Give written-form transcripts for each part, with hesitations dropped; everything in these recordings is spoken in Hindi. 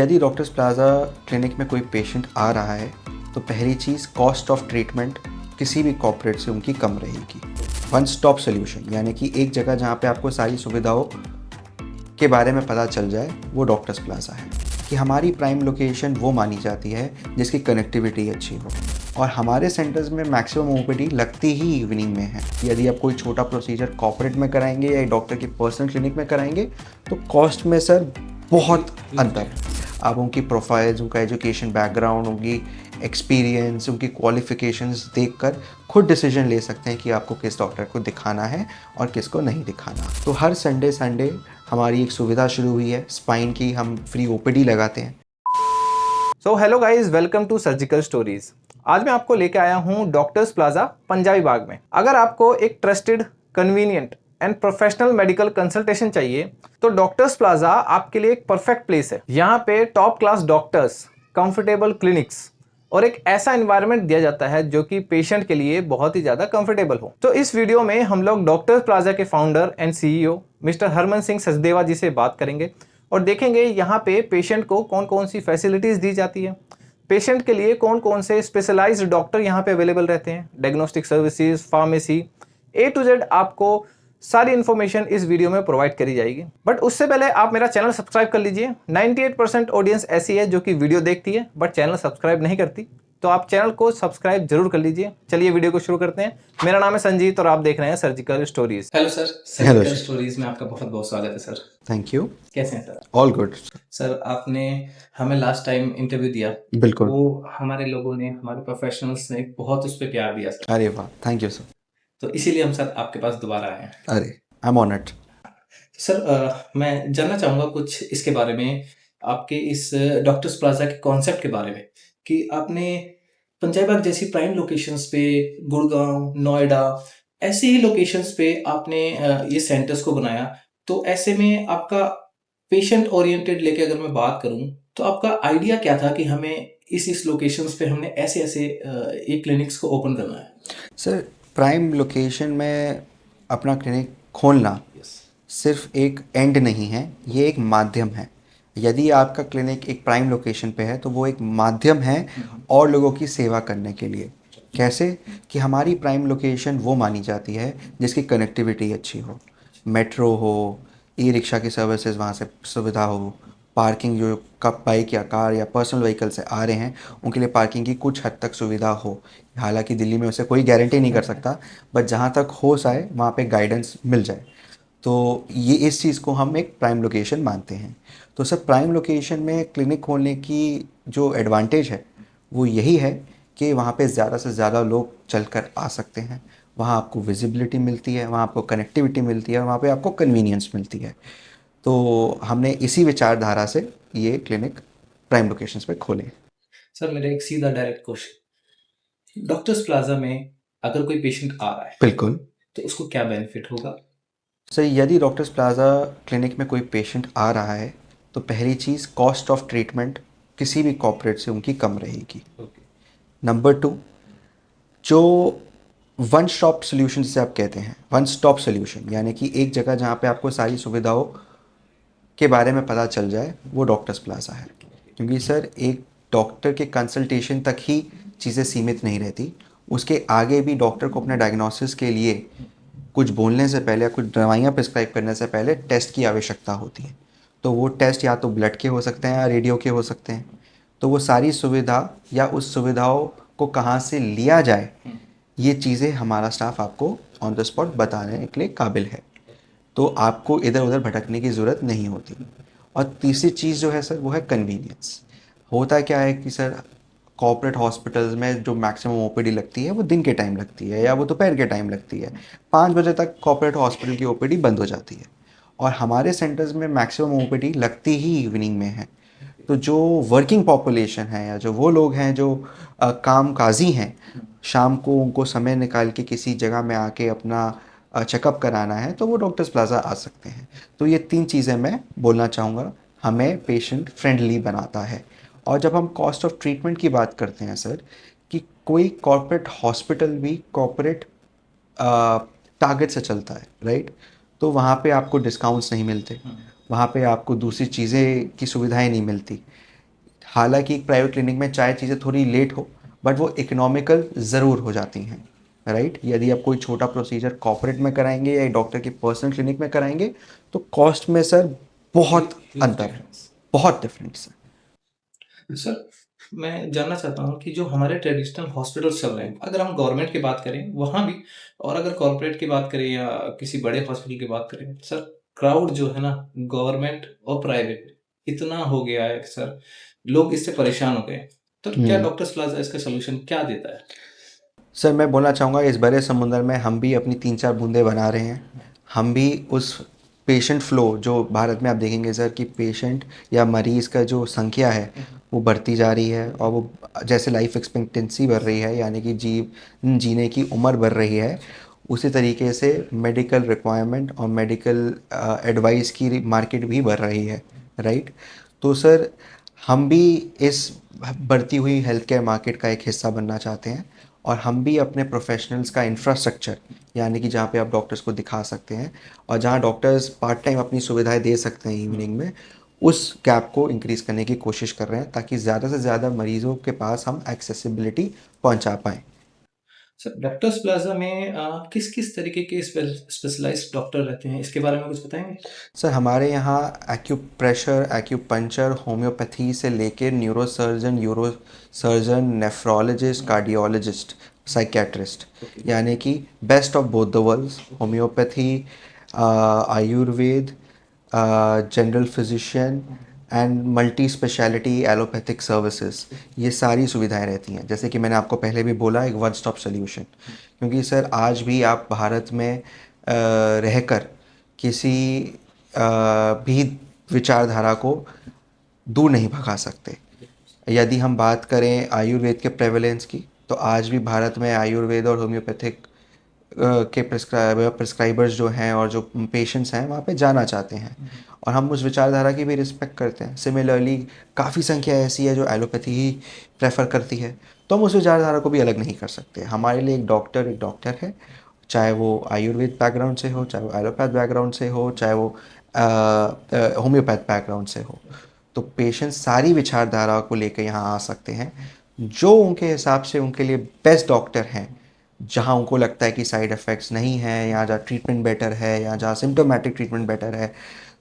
यदि डॉक्टर्स प्लाजा क्लिनिक में कोई पेशेंट आ रहा है तो पहली चीज़ कॉस्ट ऑफ ट्रीटमेंट किसी भी कॉर्पोरेट से उनकी कम रहेगी। वन स्टॉप सोल्यूशन यानी कि एक जगह जहाँ पे आपको सारी सुविधाओं के बारे में पता चल जाए वो डॉक्टर्स प्लाजा है। कि हमारी प्राइम लोकेशन वो मानी जाती है जिसकी कनेक्टिविटी अच्छी हो और हमारे सेंटर्स में मैक्सिमम ओपीडी लगती ही इवनिंग में है। यदि आप कोई छोटा प्रोसीजर कॉर्पोरेट में कराएंगे या डॉक्टर के पर्सनल क्लिनिक में कराएंगे तो कॉस्ट में सर बहुत अंतर है। आप उनकी प्रोफाइल्स, उनका एजुकेशन बैकग्राउंड, उनकी एक्सपीरियंस, उनकी क्वालिफ़िकेशंस देखकर खुद डिसीजन ले सकते हैं कि आपको किस डॉक्टर को दिखाना है और किसको नहीं दिखाना। तो हर संडे हमारी एक सुविधा शुरू हुई है स्पाइन की, हम फ्री ओपीडी लगाते हैं। So hello guys, welcome to surgical stories. आज मैं आपको लेके आया हूँ डॉक्टर्स प्लाजा पंजाबी बाग में। अगर आपको एक trusted, convenient and professional medical consultation चाहिए तो डॉक्टर्स प्लाजा आपके लिए एक परफेक्ट प्लेस है। यहाँ पे top class doctors, comfortable clinics और एक ऐसा एनवायरनमेंट दिया जाता है जो कि पेशेंट के लिए बहुत ही ज्यादा कंफर्टेबल हो। तो इस वीडियो में हम लोग डॉक्टर्स प्लाजा के founder and CEO mister Harman Singh Sachdeva ji से बात करेंगे और देखेंगे यहाँ पे पेशेंट को कौन कौन सी फैसिलिटीज दी जाती है, पेशेंट के लिए कौन कौन से स्पेशलाइज्ड डॉक्टर यहाँ पे अवेलेबल रहते हैं, diagnostic services, pharmacy, A to Z आपको सारी इन्फॉर्मेशन इस वीडियो में प्रोवाइड करी जाएगी। बट उससे पहले आप मेरा चैनल सब्सक्राइब कर लीजिए। 98% ऑडियंस ऐसी है जो कि वीडियो देखती है बट चैनल सब्सक्राइब नहीं करती, तो आप चैनल को सब्सक्राइब जरूर कर लीजिए। चलिए वीडियो को शुरू करते हैं। मेरा नाम है संजीत और आप देख रहे हैं surgical stories. Hello sir, surgical stories में आपका बहुत बहुत स्वागत है सर। Thank you. कैसे हैं सर? All good. सर, आपने हमें लास्ट टाइम इंटरव्यू दिया, बिल्कुल। वो हमारे लोगों ने, हमारे प्रोफेशनल्स ने बहुत उस पर प्यार दिया सर। अरे वाह, थैंक यू सर। तो इसीलिए हम सर आपके पास दोबारा आए हैं। अरे आई एम ऑनर्ड। सर, मैं जानना चाहूँगा कुछ इसके बारे में, आपके इस डॉक्टर्स प्लाजा के कॉन्सेप्ट के बारे में, कि आपने पंजाबी बाग जैसी प्राइम लोकेशंस पे, गुड़गांव, नोएडा, ऐसे ही लोकेशंस पे आपने ये सेंटर्स को बनाया। तो ऐसे में आपका पेशेंट ओरिएंटेड लेके अगर मैं बात करूं तो आपका आइडिया क्या था कि हमें इस लोकेशंस पे हमने ऐसे ऐसे ये क्लिनिक्स को ओपन करना है? सर, प्राइम लोकेशन में अपना क्लिनिक खोलना सिर्फ एक एंड नहीं है, ये एक माध्यम है। यदि आपका क्लिनिक एक प्राइम लोकेशन पे है तो वो एक माध्यम है और लोगों की सेवा करने के लिए। कैसे कि हमारी प्राइम लोकेशन वो मानी जाती है जिसकी कनेक्टिविटी अच्छी हो, मेट्रो हो, ई रिक्शा की सर्विसेज वहाँ से सुविधा हो, पार्किंग जो कब बाइक या कार या पर्सनल व्हीकल से आ रहे हैं उनके लिए पार्किंग की कुछ हद तक सुविधा हो। हालांकि दिल्ली में उसे कोई गारंटी नहीं कर सकता, बट जहाँ तक हो जाए वहाँ पे गाइडेंस मिल जाए। तो ये इस चीज़ को हम एक प्राइम लोकेशन मानते हैं। तो सर, प्राइम लोकेशन में क्लिनिक खोलने की जो एडवांटेज है वो यही है कि वहाँ पे ज़्यादा से ज़्यादा लोग चलकर आ सकते हैं, वहाँ आपको विजिबिलिटी मिलती है, वहाँ आपको कनेक्टिविटी मिलती है और वहाँ पे आपको कन्वीनियंस मिलती है। तो हमने इसी विचारधारा से ये क्लिनिक प्राइम लोकेशंस पे खोले। सर, मेरा एक सीधा डायरेक्ट क्वेश्चन, डॉक्टर्स प्लाजा में अगर कोई पेशेंट आ रहा है बिल्कुल। तो उसको क्या बेनिफिट होगा? सर, यदि डॉक्टर्स प्लाजा क्लिनिक में कोई पेशेंट आ रहा है तो पहली चीज़ कॉस्ट ऑफ ट्रीटमेंट किसी भी कॉर्पोरेट से उनकी कम रहेगी। नंबर 2, जो वन स्टॉप सोल्यूशन जिसे आप कहते हैं, वन स्टॉप सोल्यूशन यानी कि एक जगह जहाँ पे आपको सारी सुविधाओं के बारे में पता चल जाए वो डॉक्टर्स प्लाजा है। क्योंकि सर, एक डॉक्टर के कंसल्टेशन तक ही चीज़ें सीमित नहीं रहती, उसके आगे भी डॉक्टर को अपने डायग्नोसिस के लिए कुछ बोलने से पहले या कुछ दवाइयाँ प्रिस्क्राइब करने से पहले टेस्ट की आवश्यकता होती है। तो वो टेस्ट या तो ब्लड के हो सकते हैं या रेडियो के हो सकते हैं। तो वो सारी सुविधा या उस सुविधाओं को कहाँ से लिया जाए, ये चीज़ें हमारा स्टाफ आपको ऑन द स्पॉट बताने के लिए काबिल है। तो आपको इधर उधर भटकने की ज़रूरत नहीं होती। और तीसरी चीज़ जो है सर वो है कन्वीनियंस। होता क्या है कि सर, कॉर्पोरेट हॉस्पिटल्स में जो मैक्सिमम ओपीडी लगती है वो दिन के टाइम लगती है या वो दोपहर के टाइम लगती है। 5 बजे तक कॉर्पोरेट हॉस्पिटल की ओपीडी बंद हो जाती है और हमारे सेंटर्स में मैक्सिमम ओपीडी लगती ही इवनिंग में है। तो जो वर्किंग पॉपुलेशन है या जो वो लोग हैं जो कामकाजी हैं, शाम को उनको समय निकाल के किसी जगह में आके अपना चेकअप कराना है तो वो डॉक्टर्स प्लाजा आ सकते हैं। तो ये 3 चीज़ें मैं बोलना चाहूँगा हमें पेशेंट फ्रेंडली बनाता है। और जब हम कॉस्ट ऑफ ट्रीटमेंट की बात करते हैं सर, कि कोई कॉर्पोरेट हॉस्पिटल भी कॉर्पोरेट टारगेट से चलता है, राइट? तो वहाँ पे आपको डिस्काउंट्स नहीं मिलते, वहाँ पे आपको दूसरी चीज़ें की सुविधाएं नहीं मिलती। हालांकि प्राइवेट क्लिनिक में चाहे चीज़ें थोड़ी लेट हो बट वो इकोनॉमिकल ज़रूर हो जाती हैं, राइट। यदि आप कोई छोटा प्रोसीजर कॉर्पोरेट में कराएंगे या डॉक्टर की पर्सनल क्लिनिक में कराएंगे तो कॉस्ट में सर बहुत अंतर है, बहुत डिफरेंस है। सर, मैं जानना चाहता हूँ कि जो हमारे ट्रेडिशनल हॉस्पिटल्स चल रहे हैं, अगर हम गवर्नमेंट की बात करें वहाँ भी, और अगर कॉर्पोरेट की बात करें या किसी बड़े हॉस्पिटल की बात करें, सर क्राउड जो है ना, गवर्नमेंट और प्राइवेट इतना हो गया है कि सर लोग इससे परेशान हो गए हैं। तो क्या डॉक्टर्स प्लाजा इसका सोल्यूशन क्या देता है? सर मैं बोलना चाहूँगा इस बड़े समुंदर में हम भी अपनी 3-4 बूंदें बना रहे हैं। हम भी उस पेशेंट फ्लो जो भारत में आप देखेंगे सर कि पेशेंट या मरीज़ का जो संख्या है वो बढ़ती जा रही है, और वो जैसे लाइफ एक्सपेक्टेंसी बढ़ रही है यानी कि जीने की उम्र बढ़ रही है, उसी तरीके से मेडिकल रिक्वायरमेंट और मेडिकल एडवाइस की मार्केट भी बढ़ रही है, राइट। तो सर हम भी इस बढ़ती हुई हेल्थ केयर मार्केट का एक हिस्सा बनना चाहते हैं, और हम भी अपने प्रोफेशनल्स का इंफ्रास्ट्रक्चर यानी कि जहाँ पे आप डॉक्टर्स को दिखा सकते हैं और जहाँ डॉक्टर्स पार्ट टाइम अपनी सुविधाएं दे सकते हैं इवनिंग में, उस गैप को इंक्रीज़ करने की कोशिश कर रहे हैं ताकि ज़्यादा से ज़्यादा मरीज़ों के पास हम एक्सेसिबिलिटी पहुँचा पाएँ। सर डॉक्टर्स प्लाजा में किस किस तरीके के स्पेशलाइज्ड डॉक्टर रहते हैं, इसके बारे में कुछ बताएंगे? सर हमारे यहाँ एक्यूप्रेशर, एक्यूपंक्चर, होम्योपैथी से लेकर neuro surgeon, nephrologist, cardiologist, psychiatrist, यानी कि best of both the worlds, homeopathy, Ayurveda, general physician and multi speciality allopathic services, ये सारी सुविधाएं रहती हैं। जैसे कि मैंने आपको पहले भी बोला, एक वन स्टॉप सोल्यूशन, क्योंकि सर आज भी आप भारत में रहकर किसी भी विचारधारा को दूर नहीं भगा सकते। यदि हम बात करें आयुर्वेद के प्रेवलेंस की, तो आज भी भारत में आयुर्वेद और होम्योपैथिक के प्रिस्क्राइबर्स जो हैं और जो पेशेंट्स हैं वहाँ पे जाना चाहते हैं, और हम उस विचारधारा की भी रिस्पेक्ट करते हैं। सिमिलरली काफ़ी संख्या ऐसी है जो एलोपैथी ही प्रेफर करती है, तो हम उस विचारधारा को भी अलग नहीं कर सकते। हमारे लिए एक डॉक्टर है, चाहे वो आयुर्वेद बैकग्राउंड से हो, चाहे वो एलोपैथ बैकग्राउंड से हो, चाहे वो होम्योपैथ बैकग्राउंड से हो। तो पेशेंट सारी विचारधारा को लेकर यहाँ आ सकते हैं, जो उनके हिसाब से उनके लिए बेस्ट डॉक्टर हैं, जहाँ उनको लगता है कि साइड इफ़ेक्ट्स नहीं हैं, या जहाँ ट्रीटमेंट बेटर है, या जहाँ सिम्टोमेटिक ट्रीटमेंट बेटर है,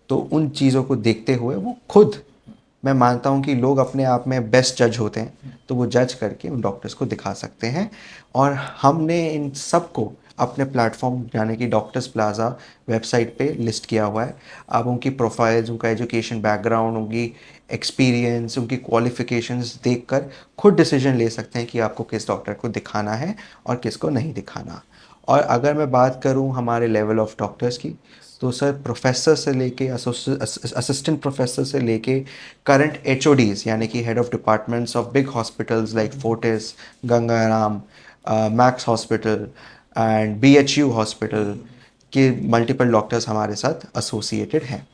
तो उन चीज़ों को देखते हुए वो खुद, मैं मानता हूँ कि लोग अपने आप में बेस्ट जज होते हैं, तो वो जज करके उन डॉक्टर्स को दिखा सकते हैं। और हमने इन सब को अपने प्लेटफॉर्म यानी कि डॉक्टर्स प्लाजा वेबसाइट पे लिस्ट किया हुआ है। आप उनकी प्रोफाइल्स, उनका एजुकेशन बैकग्राउंड, उनकी एक्सपीरियंस, उनकी क्वालिफ़िकेशंस देखकर खुद डिसीजन ले सकते हैं कि आपको किस डॉक्टर को दिखाना है और किसको नहीं दिखाना। और अगर मैं बात करूं हमारे लेवल ऑफ डॉक्टर्स की, तो सर प्रोफेसर से लेके असिस्टेंट प्रोफेसर से लेके करंट एचओडीज़ यानी कि head of departments of big hospitals like Fortis, Gangaram, max hospital and BHU hospital के मल्टीपल डॉक्टर्स हमारे साथ एसोसिएटेड हैं।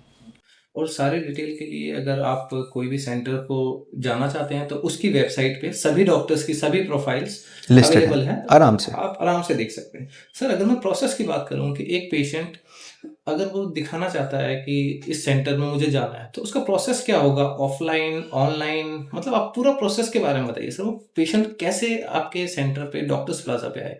और सारे डिटेल के लिए अगर आप कोई भी सेंटर को जाना चाहते हैं तो उसकी वेबसाइट पे सभी डॉक्टर्स की सभी प्रोफाइल्स लिस्टेड अवेलेबल है हैं, आराम से। आप आराम से देख सकते हैं। सर अगर मैं प्रोसेस की बात करूं कि एक पेशेंट अगर वो दिखाना चाहता है कि इस सेंटर में मुझे जाना है, तो उसका प्रोसेस क्या होगा, ऑफलाइन, ऑनलाइन, मतलब आप पूरा प्रोसेस के बारे में बताइए सर। वो पेशेंट कैसे आपके सेंटर पे डॉक्टर्स प्लाजा पे आए?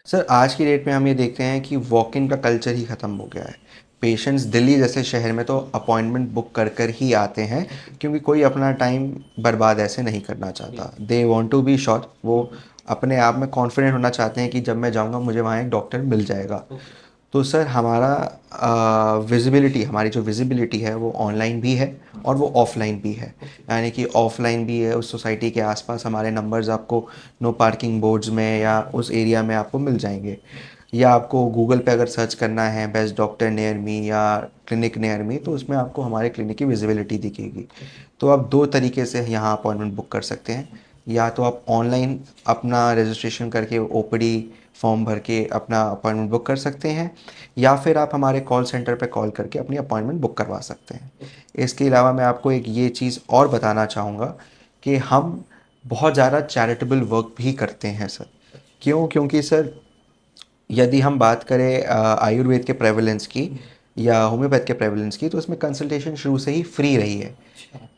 सर आज की डेट में हम ये देखते हैं कि वॉक इन का कल्चर ही ख़त्म हो गया है। पेशेंट्स दिल्ली जैसे शहर में तो अपॉइंटमेंट बुक कर कर ही आते हैं, क्योंकि कोई अपना टाइम बर्बाद ऐसे नहीं करना चाहता। They want to be sure, वो अपने आप में कॉन्फिडेंट होना चाहते हैं कि जब मैं जाऊंगा मुझे वहाँ एक डॉक्टर मिल जाएगा। तो सर हमारा विजिबिलिटी, हमारी जो विजिबिलिटी है वो ऑनलाइन भी है और वो ऑफलाइन भी है। यानी कि ऑफलाइन भी है, उस सोसाइटी के आसपास हमारे नंबर्स आपको नो पार्किंग बोर्ड्स में या उस एरिया में आपको मिल जाएंगे, या आपको गूगल पे अगर सर्च करना है बेस्ट डॉक्टर नियर मी या क्लिनिक नियर मी, तो उसमें आपको हमारे क्लिनिक की विजिबिलिटी दिखेगी। तो आप दो तरीके से यहाँ अपॉइंटमेंट बुक कर सकते हैं, या तो आप ऑनलाइन अपना रजिस्ट्रेशन करके ओपीडी फॉर्म भर के अपना अपॉइंटमेंट बुक कर सकते हैं, या फिर आप हमारे कॉल सेंटर पर कॉल करके अपनी अपॉइंटमेंट बुक करवा सकते हैं। इसके अलावा मैं आपको एक ये चीज़ और बताना चाहूँगा कि हम बहुत ज़्यादा चैरिटेबल वर्क भी करते हैं सर। क्योंकि सर यदि हम बात करें आयुर्वेद के प्रेवलेंस की, या होम्योपैथ के प्रेवलेंस की, तो इसमें कंसल्टेशन शुरू से ही फ्री रही है,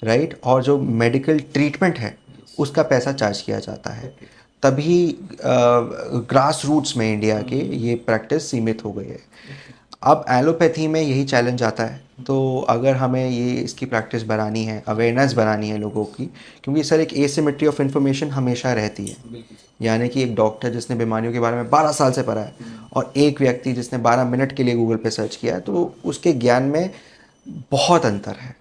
राइट। और जो मेडिकल ट्रीटमेंट है उसका पैसा चार्ज किया जाता है। तभी ग्रास रूट्स में इंडिया के ये प्रैक्टिस सीमित हो गई है। अब एलोपैथी में यही चैलेंज आता है। तो अगर हमें ये इसकी प्रैक्टिस बढ़ानी है, अवेयरनेस बढ़ानी है लोगों की, क्योंकि सर एक एसिमेट्री ऑफ इन्फॉर्मेशन हमेशा रहती है। यानी कि एक डॉक्टर जिसने बीमारियों के बारे में 12 साल से पढ़ा है और एक व्यक्ति जिसने 12 मिनट के लिए गूगल पे सर्च किया है, तो उसके ज्ञान में बहुत अंतर है।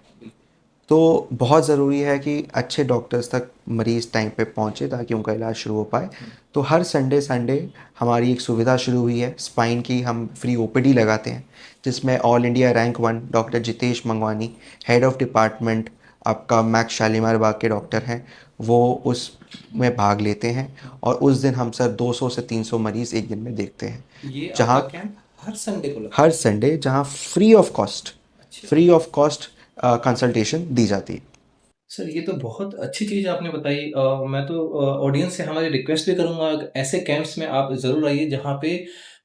तो बहुत ज़रूरी है कि अच्छे डॉक्टर्स तक मरीज़ टाइम पे पहुँचे ताकि उनका इलाज शुरू हो पाए। तो हर संडे संडे हमारी एक सुविधा शुरू हुई है स्पाइन की। हम फ्री ओपीडी लगाते हैं जिसमें all India rank 1 doctor Jitesh Mangwani, head of department आपका मैक्स शालीमार बाग के डॉक्टर हैं, वो उसमें भाग लेते हैं। और उस दिन हम सर 200 से 300 मरीज़ एक दिन में देखते हैं। ये जहाँ आपका कैंप हर संडे को लगता हर संडे जहाँ फ्री ऑफ कॉस्ट कंसल्टेशन दी जाती है। सर, ये तो बहुत अच्छी चीज़ आपने बताई। मैं तो ऑडियंस से हमारी रिक्वेस्ट भी करूँगा, ऐसे कैंप्स में आप ज़रूर आइए जहाँ पे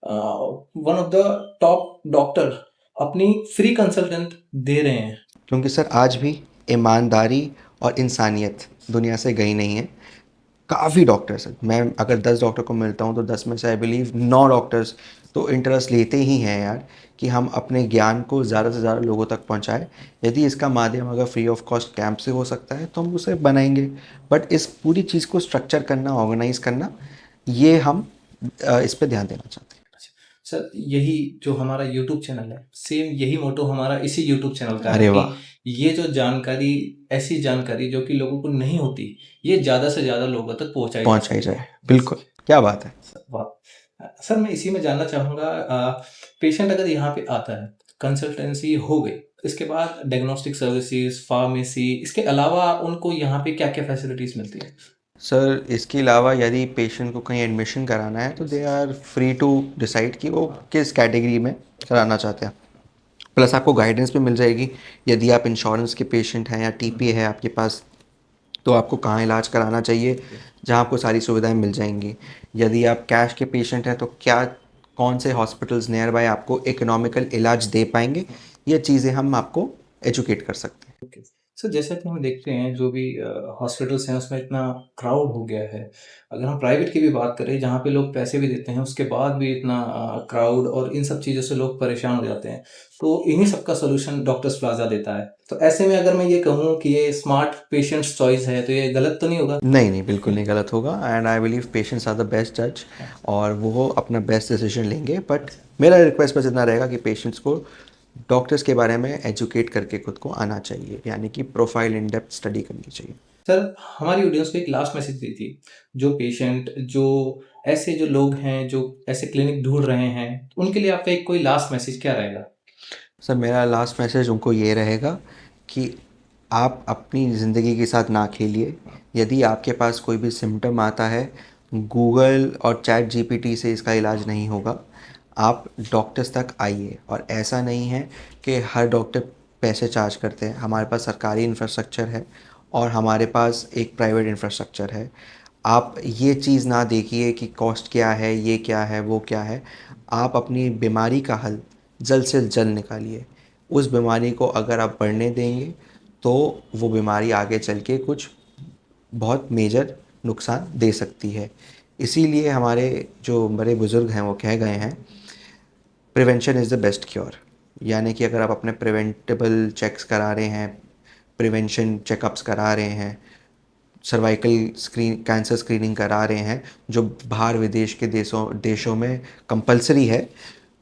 one of the top doctor अपनी फ्री कंसल्टेंट दे रहे हैं। क्योंकि सर आज भी ईमानदारी और इंसानियत दुनिया से गई नहीं है। काफ़ी डॉक्टर्स हैं, मैं अगर 10 डॉक्टर को मिलता हूँ तो 10 में से आई बिलीव 9 डॉक्टर्स तो इंटरेस्ट लेते ही हैं यार, कि हम अपने ज्ञान को ज़्यादा से ज़्यादा लोगों तक पहुँचाएं। यदि इसका माध्यम अगर फ्री ऑफ कॉस्ट कैंप से हो सकता है तो हम उसे बनाएंगे। बट इस पूरी चीज़ को स्ट्रक्चर करना, ऑर्गेनाइज करना, ये हम इस पे ध्यान देना चाहते हैं। सर, यही जो हमारा यूट्यूब चैनल है, सेम यही मोटो हमारा इसी यूट्यूब चैनल का है अरे कि वाह, ये जो जानकारी, ऐसी जानकारी जो कि लोगों को नहीं होती, ये ज़्यादा से ज़्यादा लोगों तक पहुँचाई जा पहुँचाई सके। जाए, बिल्कुल, क्या बात है। वाह! सर, मैं इसी में जानना चाहूँगा, पेशेंट अगर यहाँ पे आता है, कंसल्टेंसी हो गई, इसके बाद डायग्नोस्टिक सर्विसेज़, फार्मेसी, इसके अलावा उनको यहाँ पे क्या-क्या फैसिलिटीज़ मिलती हैं? सर इसके अलावा यदि पेशेंट को कहीं एडमिशन कराना है तो they are free to decide कि वो किस कैटेगरी में कराना चाहते हैं। प्लस आपको गाइडेंस भी मिल जाएगी। यदि आप इंश्योरेंस के पेशेंट हैं या टीपी है आपके पास, तो आपको कहाँ इलाज कराना चाहिए, जहाँ आपको सारी सुविधाएं मिल जाएंगी। यदि आप कैश के पेशेंट हैं तो क्या, कौन से हॉस्पिटल्स नियर बाय आपको इकोनॉमिकल इलाज दे पाएंगे, ये चीज़ें हम आपको एजुकेट कर सकते हैं। ओके। सर, जैसा कि हम देखते हैं जो भी हॉस्पिटल्स हैं उसमें इतना क्राउड हो गया है। अगर हम प्राइवेट की भी बात करें जहाँ पे लोग पैसे भी देते हैं, उसके बाद भी इतना क्राउड और इन सब चीज़ों से लोग परेशान हो जाते हैं। तो इन्हीं सब का सॉल्यूशन डॉक्टर्स प्लाज़ा देता है। तो ऐसे में अगर मैं ये कहूँ कि ये स्मार्ट पेशेंट्स चॉइस है, तो ये गलत तो नहीं होगा? नहीं नहीं, बिल्कुल नहीं गलत होगा। And I believe patients are the best जज और वो अपना बेस्ट डिसीजन लेंगे। बट मेरा रिक्वेस्ट बस इतना रहेगा कि पेशेंट्स को डॉक्टर्स के बारे में एजुकेट करके खुद को आना चाहिए, यानी कि प्रोफाइल इन डेप्थ स्टडी करनी चाहिए। सर, हमारी ऑडियंस को एक लास्ट मैसेज दी थी, जो पेशेंट, जो ऐसे जो लोग हैं, जो ऐसे क्लिनिक ढूँढ रहे हैं, उनके लिए आपका एक कोई लास्ट मैसेज क्या रहेगा? सर मेरा लास्ट मैसेज उनको ये रहेगा कि आप अपनी ज़िंदगी के साथ ना खेलिए। यदि आपके पास कोई भी सिम्टम आता है, गूगल और चैट जीपीटी से इसका इलाज नहीं होगा। आप डॉक्टर्स तक आइए। और ऐसा नहीं है कि हर डॉक्टर पैसे चार्ज करते हैं। हमारे पास सरकारी इंफ्रास्ट्रक्चर है और हमारे पास एक प्राइवेट इंफ्रास्ट्रक्चर है। आप ये चीज़ ना देखिए कि कॉस्ट क्या है, ये क्या है, वो क्या है। आप अपनी बीमारी का हल जल्द से जल्द निकालिए। उस बीमारी को अगर आप बढ़ने देंगे तो वो बीमारी आगे चल के कुछ बहुत मेजर नुकसान दे सकती है। इसीलिए हमारे जो बड़े बुज़ुर्ग हैं वो कह गए हैं, prevention is the best cure. यानी कि अगर आप अपने प्रिवेंटेबल चेक्स करा रहे हैं, प्रिवेंशन चेकअप्स करा रहे हैं, सर्वाइकल कैंसर स्क्रीनिंग करा रहे हैं, जो बाहर विदेश के देशों में कंपलसरी है,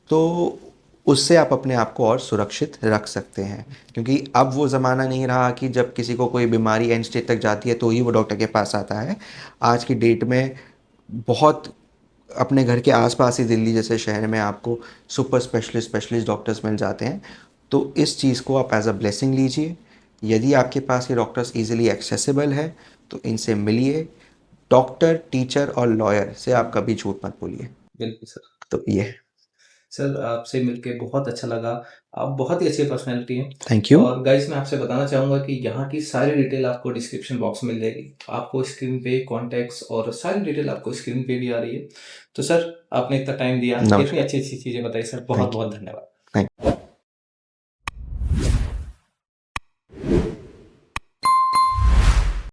तो उससे आप अपने आप को और सुरक्षित रख सकते हैं। क्योंकि अब वो ज़माना नहीं रहा कि जब किसी को कोई बीमारी एंड स्टेज तक जाती है तो ही वो डॉक्टर के पास आता है। आज की डेट में बहुत अपने घर के आसपास ही दिल्ली जैसे शहर में आपको सुपर स्पेशलिस्ट डॉक्टर्स मिल जाते हैं। तो इस चीज़ को आप एज अ ब्लेसिंग लीजिए। यदि आपके पास ये डॉक्टर्स इजीली एक्सेसिबल है तो इनसे मिलिए। डॉक्टर, टीचर और लॉयर से आप कभी झूठ मत बोलिए। बिल्कुल सर। तो ये है। सर, आपसे मिलके बहुत अच्छा लगा। आप बहुत ही अच्छी पर्सनैलिटी हैं। Thank you. और गाइस, मैं आपसे बताना चाहूँगा कि यहाँ की सारी डिटेल आपको डिस्क्रिप्शन बॉक्स में मिल जाएगी। आपको स्क्रीन पे कॉन्टैक्ट्स और सारी डिटेल आपको स्क्रीन पे भी आ रही है। तो सर, आपने इतना टाइम दिया, इतनी नमस्कार। अच्छी-अच्छी चीज़ें बताई सर, थैंक यू। बहुत-बहुत धन्यवाद। थैंक